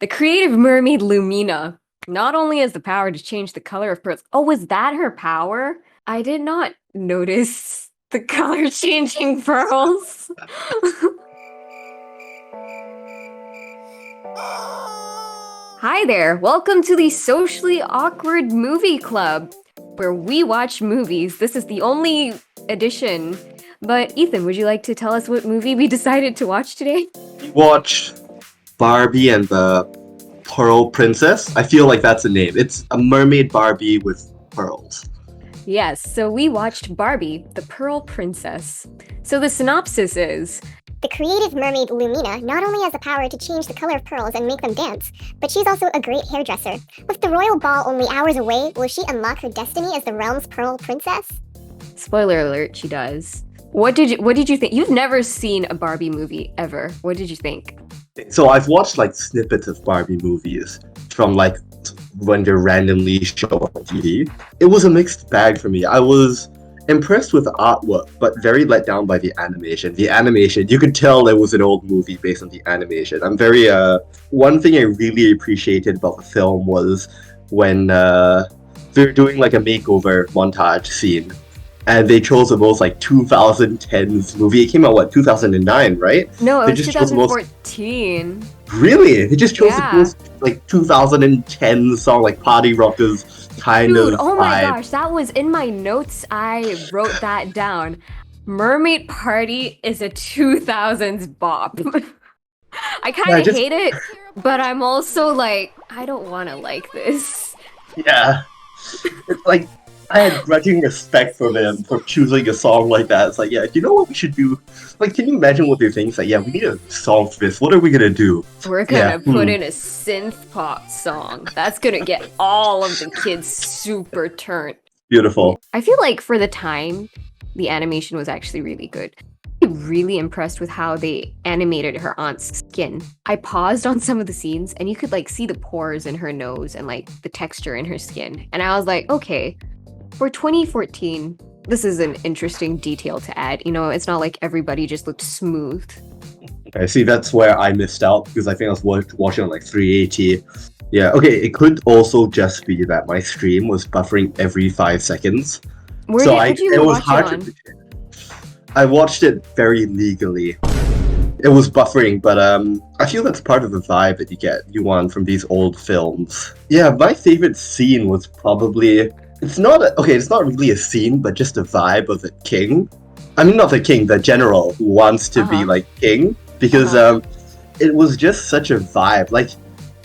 The creative mermaid Lumina not only has the power to change the color of pearls. Oh, was that her power? I did not notice the color changing pearls. Hi there, welcome to the Socially Awkward Movie Club, where we watch movies. This is the only edition. But Ethan, would you like to tell us what movie we decided to watch today? Watch Barbie and the Pearl Princess. I feel like that's the name. It's a mermaid Barbie with pearls. Yes, so we watched Barbie, the Pearl Princess. So the synopsis is The creative mermaid Lumina not only has the power to change the color of pearls and make them dance, but she's also a great hairdresser. With the royal ball only hours away, will she unlock her destiny as the realm's pearl princess? spoiler alert, she does. What did you think? You've never seen a Barbie movie ever. What did you think? So I've watched like snippets of Barbie movies from like when they're randomly shown on TV. It was a mixed bag for me. I was impressed with the artwork, but very let down by the animation. The animation, you could tell it was an old movie based on the animation. One thing I really appreciated about the film was when they're doing like a makeover montage scene. And they chose the most like 2010s movie. It came out 2009, right? No, it They was just chose the most 2014. really. They just chose Yeah. the most like 2010 song like Party Rockers kind Dude, of oh my vibe. gosh, that was in my notes. I wrote that down. Mermaid Party is a 2000s bop. I Yeah, kind of just hate it, but I'm also like, I don't want to like this. yeah. It's like I had grudging respect for them for choosing a song like that. It's like, yeah, you know what we should do? Like, can you imagine what they're thinking? It's like, yeah, we need a song for this. What are we gonna do? We're Yeah, gonna put in a synth pop song. That's gonna get all of the kids super turned. beautiful. I feel like for the time, the animation was actually really good. I'm really impressed with how they animated her aunt's skin. I paused on some of the scenes and you could like see the pores in her nose and like the texture in her skin. And I was like, okay, for 2014, this is an interesting detail to add. You know, it's not like everybody just looked smooth. I see. That's where I missed out because I think I was watching on like 380. Yeah. Okay. It could also just be that my stream was buffering every 5 seconds, Where so did you it was watch it hard on? to. I watched it very legally. It was buffering, but I feel that's part of the vibe that you want from these old films. Yeah, my favorite scene was probably it's not really a scene, but just a vibe of the king. I mean, not the king, the general who wants to be Uh-huh. like king, because Uh-huh. it was just such a vibe. Like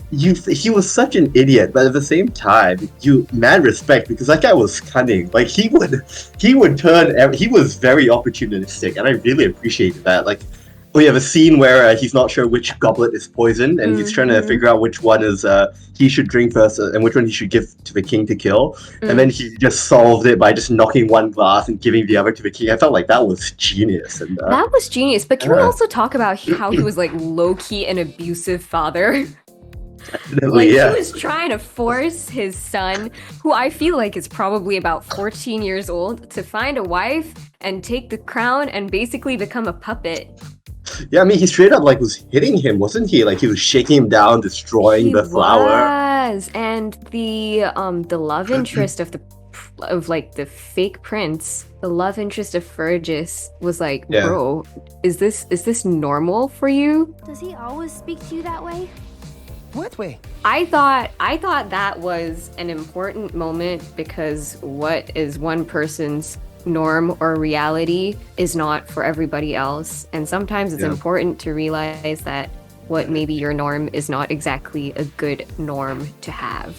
he was such an idiot, but at the same time, you mad respect because that guy was cunning. Like he would he was very opportunistic, and I really appreciated that. Like we have a scene where he's not sure which goblet is poisoned, and he's trying to Mhm. figure out which one is he should drink first, and which one he should give to the king to kill. And then he just solved it by just knocking one glass and giving the other to the king. I felt like that was genius, and That was genius. But can we yeah, also talk about how he was like low-key an abusive father? definitely, Like yeah. he was trying to force his son, who I feel like is probably about 14 years old, to find a wife and take the crown and basically become a puppet. Yeah, I mean, he straight up like was hitting him, wasn't he? Like he was shaking him down, destroying He the flower. was, and the love interest of like the fake prince, the love interest of Fergus was like, Yeah. bro, is this normal for you? Does he always speak to you that way? What way? I thought that was an important moment because what is one person's norm or reality is not for everybody else. And sometimes it's Yeah. important to realize that what maybe your norm is not exactly a good norm to have.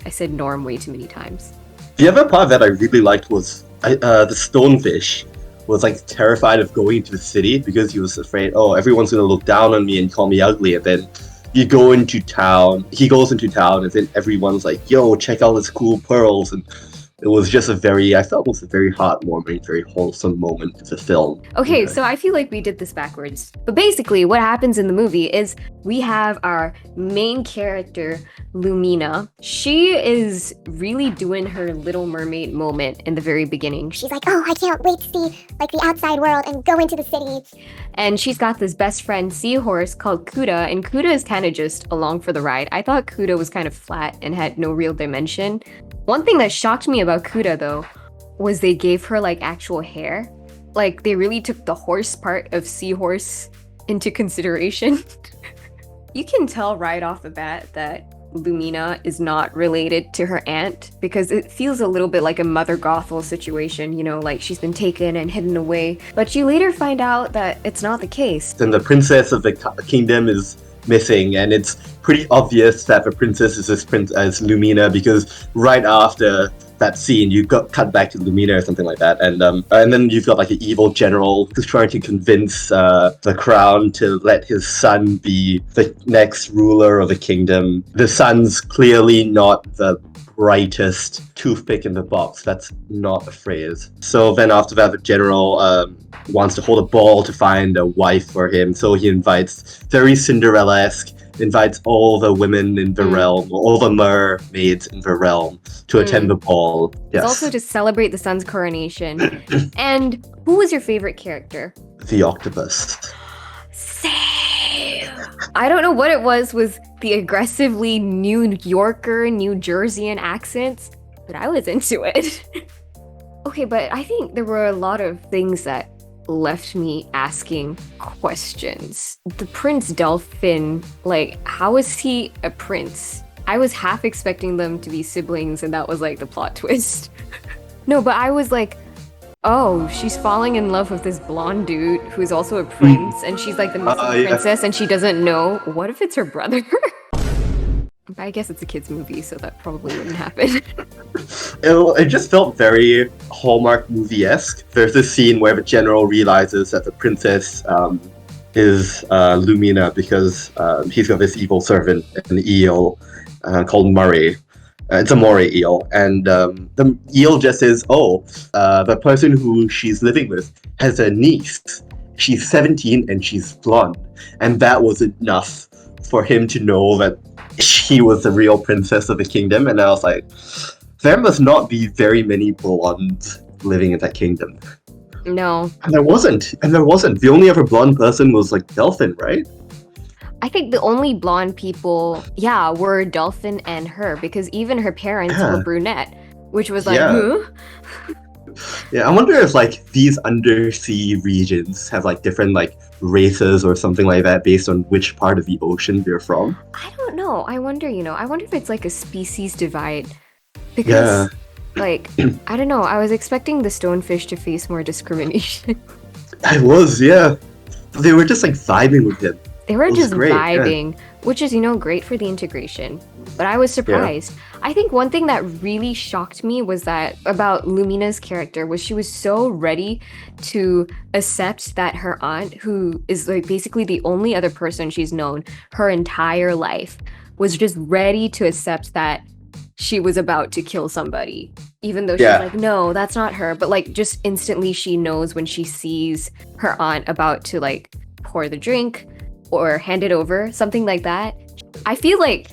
I said norm way too many times. The other part that I really liked was the stonefish was like terrified of going into the city because he was afraid, oh, everyone's gonna look down on me and call me ugly. And then he goes into town, and then everyone's like, yo, check out his cool pearls. And It was just I felt it was a very heartwarming, very wholesome moment of the film. Okay, Yeah. so I feel like we did this backwards. But basically, what happens in the movie is we have our main character, Lumina. She is really doing her Little Mermaid moment in the very beginning. She's like, oh, I can't wait to see like the outside world and go into the city. And she's got this best friend, Seahorse, called Kuda, and Kuda is kind of just along for the ride. I thought Kuda was kind of flat and had no real dimension. One thing that shocked me about Kuda, though, was they gave her like actual hair. Like, they really took the horse part of Seahorse into consideration. You can tell right off the bat that Lumina is not related to her aunt, because it feels a little bit like a Mother Gothel situation, you know, like she's been taken and hidden away. But you later find out that it's not the case. Then the princess of the kingdom is missing, and it's pretty obvious that the princess is as Lumina, because right after that scene you got cut back to Lumina or something like that, and then you've got like an evil general who's trying to convince the crown to let his son be the next ruler of the kingdom. The son's clearly not the brightest toothpick in the box. That's not a phrase. So then after that, the general wants to hold a ball to find a wife for him, so he invites, very Cinderella-esque, invites all the women in the realm, all the mermaids in the realm to attend the ball. Yes. It's also to celebrate the son's coronation. And who was your favorite character? The octopus. Same. I don't know what it was the aggressively New Yorker, New Jerseyan accents, but I was into it. Okay, but I think there were a lot of things that left me asking questions. The Prince Delphin, like, how is he a prince? I was half expecting them to be siblings, and that was like the plot twist. No, but I was like, oh, she's falling in love with this blonde dude who's also a prince, and she's like the missing princess, and she doesn't know. What if it's her brother? I guess it's a kid's movie, so that probably wouldn't happen. It just felt very Hallmark movie-esque. There's this scene where the general realizes that the princess is Lumina, because he's got this evil servant, an eel called Murray. It's a moray eel, and the eel just says, oh, the person who she's living with has a niece. She's 17 and she's blonde. And that was enough for him to know that she was the real princess of the kingdom. And I was like, there must not be very many blondes living in that kingdom. No. And there wasn't. The only other blonde person was like Delphin, right? I think the only blonde people, were Delphin and her, because even her parents were brunette, which was like, huh? Yeah, I wonder if like these undersea regions have like different like races or something like that based on which part of the ocean they're from. I don't know. I wonder if it's like a species divide. Because, like, I don't know. I was expecting the stonefish to face more discrimination. I was, yeah. They were just like vibing with him. They were just vibing, which is, great for the integration. But I was surprised. I think one thing that really shocked me was that about Lumina's character was she was so ready to accept that her aunt, who is like basically the only other person she's known her entire life, was just ready to accept that she was about to kill somebody. Even though she's like, no, that's not her. But like just instantly she knows when she sees her aunt about to like pour the drink or hand it over, something like that. I feel like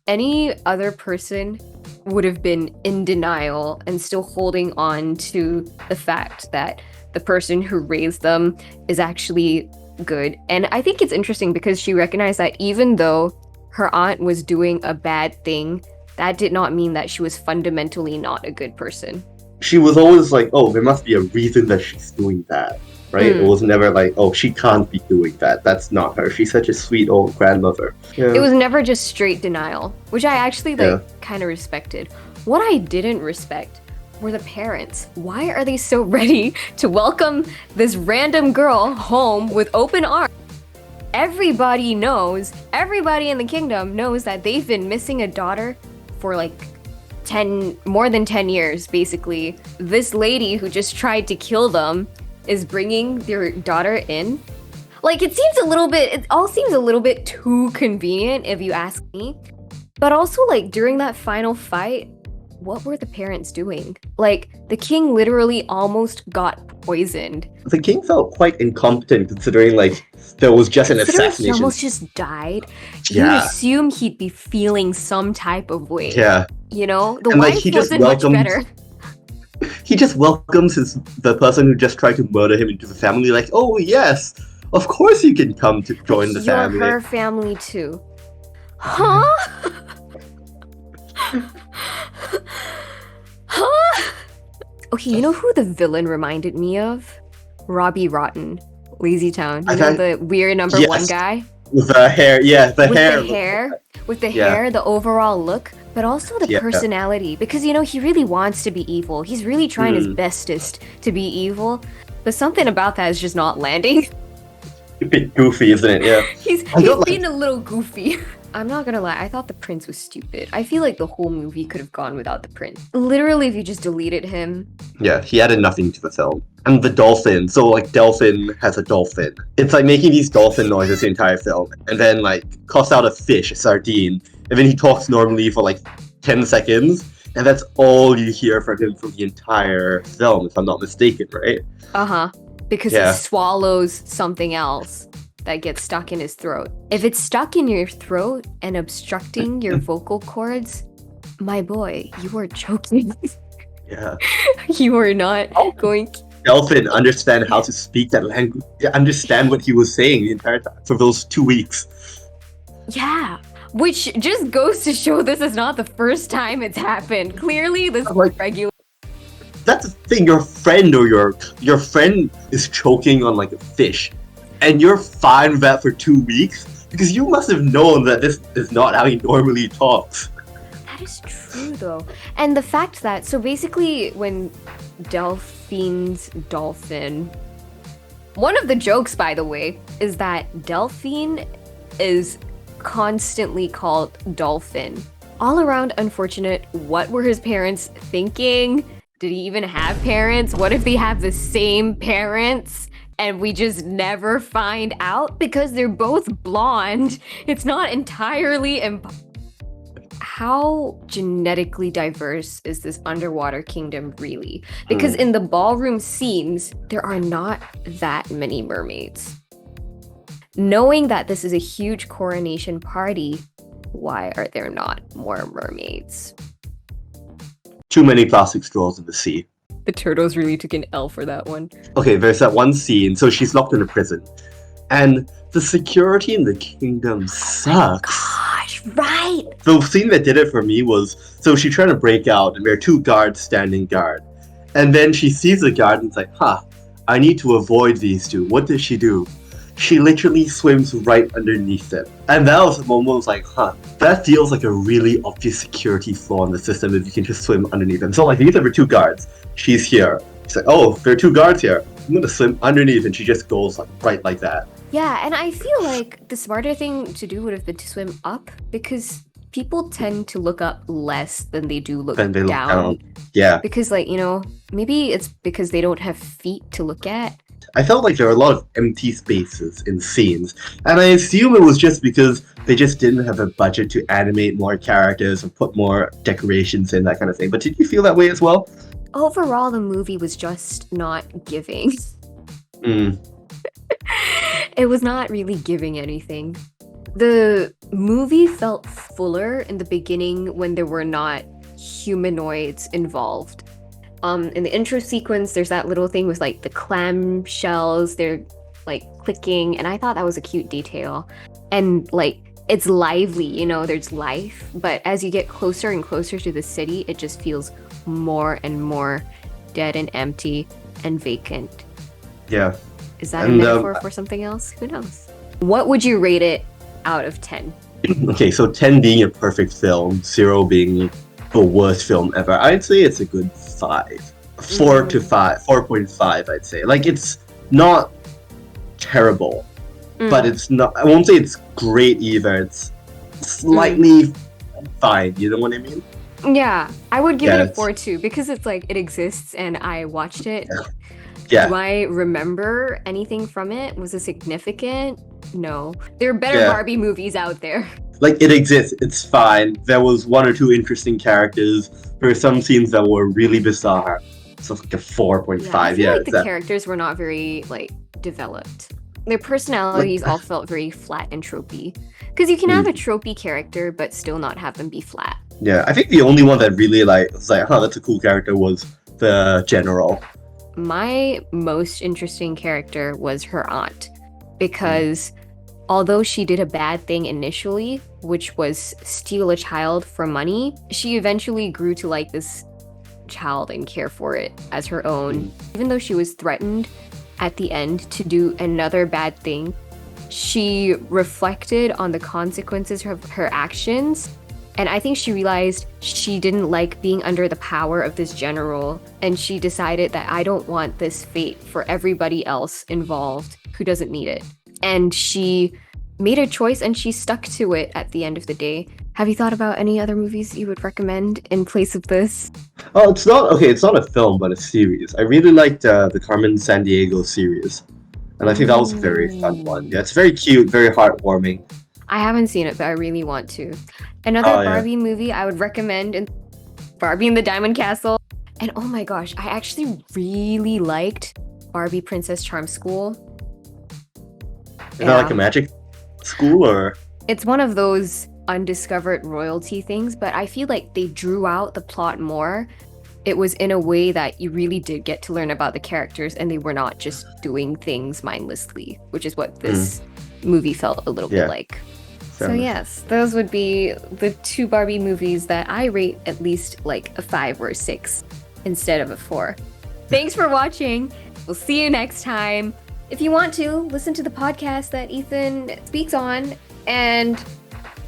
any other person would have been in denial and still holding on to the fact that the person who raised them is actually good. And I think it's interesting because she recognized that even though her aunt was doing a bad thing, that did not mean that she was fundamentally not a good person. She was always like, oh, there must be a reason that she's doing that, right? It was never like, oh, she can't be doing that. That's not her. She's such a sweet old grandmother. Yeah. It was never just straight denial, which I actually kind of respected. What I didn't respect were the parents. Why are they so ready to welcome this random girl home with open arms? Everybody in the kingdom knows that they've been missing a daughter for like more than 10 years, basically. This lady who just tried to kill them is bringing their daughter in. Like, it all seems a little bit too convenient if you ask me. But also, like, during that final fight, what were the parents doing? Like, the king literally almost got poisoned. The king felt quite incompetent considering like there was just an Considering he assassination. almost just died, you'd Yeah. assume he'd be feeling some type of way. Yeah. You know? The And, like, wife he just wasn't much welcomed- better. He just welcomes the person who just tried to murder him into the family, like, oh yes, of course you can come to join the You're family. her family too. Huh? Huh? Okay, you know who the villain reminded me of? Robbie Rotten, Lazy Town. You I know thought- the weird number Yes. one guy? With the hair, yeah, the With hair. the hair, with the Yeah. hair, the overall look, but also the Yeah. personality. Because you know he really wants to be evil. He's really trying his bestest to be evil, but something about that is just not landing. A bit goofy, isn't it? Yeah. He's I don't like- being a little goofy. I'm not gonna lie, I thought the prince was stupid. I feel like the whole movie could have gone without the prince. Literally, if you just deleted him. Yeah, he added nothing to the film. And the dolphin, so like Delphin has a dolphin. It's like making these dolphin noises the entire film, and then like cuss out a fish, a sardine, and then he talks normally for like 10 seconds, and that's all you hear from him for the entire film, if I'm not mistaken, right? Uh-huh. Because Yeah. he swallows something else that gets stuck in his throat. If it's stuck in your throat and obstructing your vocal cords, my boy, you are choking. Yeah. You are not going. Delphin understand how to speak that language, understand what he was saying the entire time for those 2 weeks. Yeah. Which just goes to show this is not the first time it's happened. Clearly, this is Like- regular. That's the thing, your friend or your friend is choking on like a fish, and you're fine with that for 2 weeks because you must have known that this is not how he normally talks. That is true, though. And the fact that, so basically, when Delphine's dolphin. One of the jokes, by the way, is that Delphine is constantly called Dolphin. All around unfortunate. What were his parents thinking? Did he even have parents? What if they have the same parents and we just never find out because they're both blonde? It's not entirely How genetically diverse is this underwater kingdom really? Because in the ballroom scenes, there are not that many mermaids. Knowing that this is a huge coronation party, why are there not more mermaids? Too many plastic straws in the sea. The turtles really took an L for that one. Okay, there's that one scene, so she's locked in a prison, and the security in the kingdom sucks. Gosh, right! The scene that did it for me was, so she's trying to break out, and there are 2 guards standing guard. And then she sees the guard and it's like, I need to avoid these 2. What does she do? She literally swims right underneath them. And that was the moment I was like, that feels like a really obvious security flaw in the system if you can just swim underneath them. So like, these are 2 guards. She's here. She's like, oh, there are 2 guards here. I'm gonna swim underneath, and she just goes like right like that. Yeah, and I feel like the smarter thing to do would have been to swim up because people tend to look up less than they do look Then they look down. down. Yeah. Because, like, you know, maybe it's because they don't have feet to look at. I felt like there were a lot of empty spaces in scenes, and I assume it was just because they just didn't have a budget to animate more characters and put more decorations in, that kind of thing. But did you feel that way as well? Overall, the movie was just not giving. It was not really giving anything. The movie felt fuller in the beginning when there were not humanoids involved. In the intro sequence, there's that little thing with like the clam shells, they're like clicking, and I thought that was a cute detail. And like, it's lively, you know, there's life, but as you get closer and closer to the city, it just feels more and more dead and empty and vacant. Yeah. Is that a And, metaphor for something else? Who knows? What would you rate it out of 10? Okay, so 10 being a perfect film, 0 being the worst film ever. I'd say it's a good 5. 4 to 5, 4.5, I'd say. Like, it's not terrible, but it's not, I won't say it's great either. It's slightly fine, you know what I mean? Yeah, I would give it a Yes. 4 too because it's like it exists and I watched it. Yeah. Do I remember anything from it? Was it significant? No. There are better Yeah. Barbie movies out there. Like, it exists, it's fine. There was 1 or 2 interesting characters, There were some scenes that were really bizarre. So it's like a Yeah, I 4.5. feel Yeah, like the characters were not very like developed. Their personalities all felt very flat and tropey. Because you can have a tropey character, but still not have them be flat. yeah. I think the only one that really like was like, huh, that's a cool character was the general. My most interesting character was her aunt, because although she did a bad thing initially, which was steal a child for money, she eventually grew to like this child and care for it as her own. Even though she was threatened at the end to do another bad thing, she reflected on the consequences of her actions. And I think she realized she didn't like being under the power of this general, and she decided that I don't want this fate for everybody else involved who doesn't need it. And she made a choice and she stuck to it at the end of the day. Have you thought about any other movies you would recommend in place of this? Oh, it's not okay. It's not a film, but a series. I really liked the Carmen Sandiego series, and I think that was a very fun one. Yeah, it's very cute, very heartwarming. I haven't seen it, but I really want to. Another Oh, yeah. Barbie movie I would recommend is Barbie and the Diamond Castle. And oh my gosh, I actually really liked Barbie Princess Charm School. Is that like a magic school or? It's one of those undiscovered royalty things, but I feel like they drew out the plot more. It was in a way that you really did get to learn about the characters and they were not just doing things mindlessly, which is what this movie felt a little bit like. So yes, those would be the two Barbie movies that I rate at least like a 5 or a 6 instead of a 4. Thanks for watching. We'll see you next time. If you want to, listen to the podcast that Ethan speaks on, and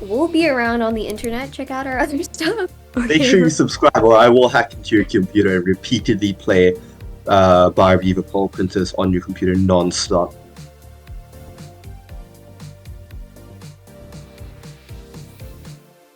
we'll be around on the internet. Check out our other stuff. Make sure you subscribe, or I will hack into your computer and repeatedly play Barbie the Pearl Princess on your computer non-stop.